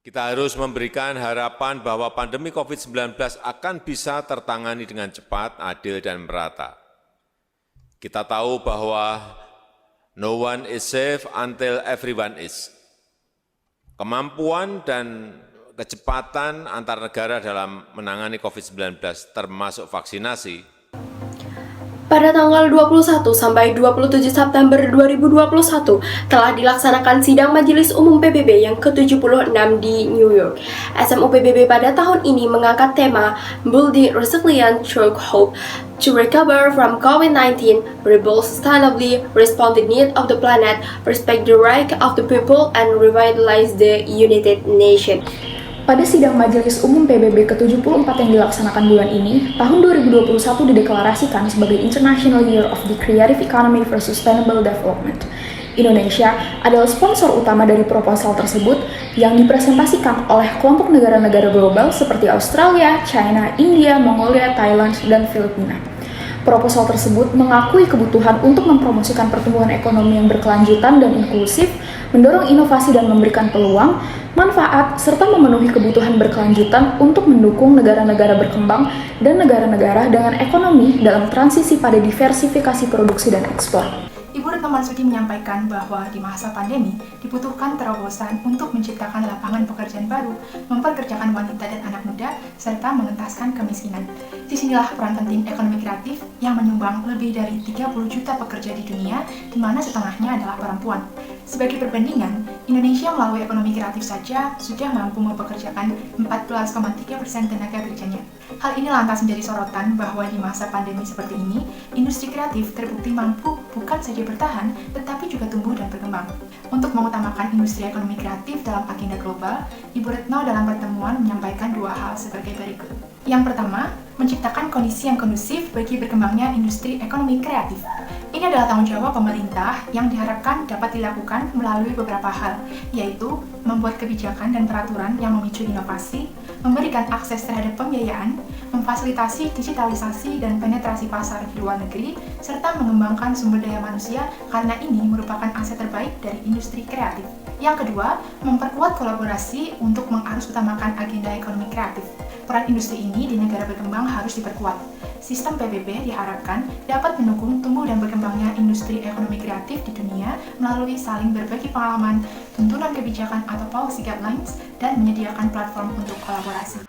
Kita harus memberikan harapan bahwa pandemi COVID-19 akan bisa tertangani dengan cepat, adil, dan merata. Kita tahu bahwa no one is safe until everyone is. Kemampuan dan kecepatan antar negara dalam menangani COVID-19 termasuk vaksinasi. Pada tanggal 21 sampai 27 September 2021 telah dilaksanakan sidang Majelis Umum PBB yang ke-76 di New York. SMU PBB pada tahun ini mengangkat tema Building Resilient Through Hope to Recover from COVID-19, Rebuild Sustainably, Respond to the Needs of the Planet, Respect the Right of the People, and Revitalize the United Nations. Pada sidang Majelis Umum PBB ke-74 yang dilaksanakan bulan ini, tahun 2021 dideklarasikan sebagai International Year of the Creative Economy for Sustainable Development. Indonesia adalah sponsor utama dari proposal tersebut yang dipresentasikan oleh kelompok negara-negara global seperti Australia, China, India, Mongolia, Thailand, dan Filipina. Proposal tersebut mengakui kebutuhan untuk mempromosikan pertumbuhan ekonomi yang berkelanjutan dan inklusif, mendorong inovasi dan memberikan peluang, manfaat, serta memenuhi kebutuhan berkelanjutan untuk mendukung negara-negara berkembang dan negara-negara dengan ekonomi dalam transisi pada diversifikasi produksi dan ekspor. Ibu Retno Marsudi menyampaikan bahwa di masa pandemi dibutuhkan terobosan untuk menciptakan lapangan pekerjaan baru, memperkerjakan wanita dan anak muda, serta mengentaskan kemiskinan. Disinilah peran penting ekonomi kreatif yang menyumbang lebih dari 30 juta pekerja di dunia, di mana setengahnya adalah perempuan. Sebagai perbandingan, Indonesia melalui ekonomi kreatif saja sudah mampu mempekerjakan 14,3% tenaga kerjanya. Hal ini lantas menjadi sorotan bahwa di masa pandemi seperti ini, industri kreatif terbukti mampu bukan saja bertahan, tetapi juga tumbuh dan berkembang. Untuk mengutamakan industri ekonomi kreatif dalam agenda global, Ibu Retno dalam pertemuan menyampaikan dua hal sebagai berikut. Yang pertama, menciptakan kondisi yang kondusif bagi berkembangnya industri ekonomi kreatif. Ini adalah tanggung jawab pemerintah yang diharapkan dapat dilakukan melalui beberapa hal, yaitu membuat kebijakan dan peraturan yang memicu inovasi, memberikan akses terhadap pembiayaan, memfasilitasi digitalisasi dan penetrasi pasar di luar negeri, serta mengembangkan sumber daya manusia karena ini merupakan aset terbaik dari industri kreatif. Yang kedua, memperkuat kolaborasi untuk mengarus utamakan agenda ekonomi kreatif. Peran industri ini di negara berkembang harus diperkuat. Sistem PBB diharapkan dapat mendukung tumbuh dan berkembangnya industri ekonomi kreatif di dunia melalui saling berbagi pengalaman, tuntunan kebijakan atau policy guidelines, dan menyediakan platform untuk kolaborasi.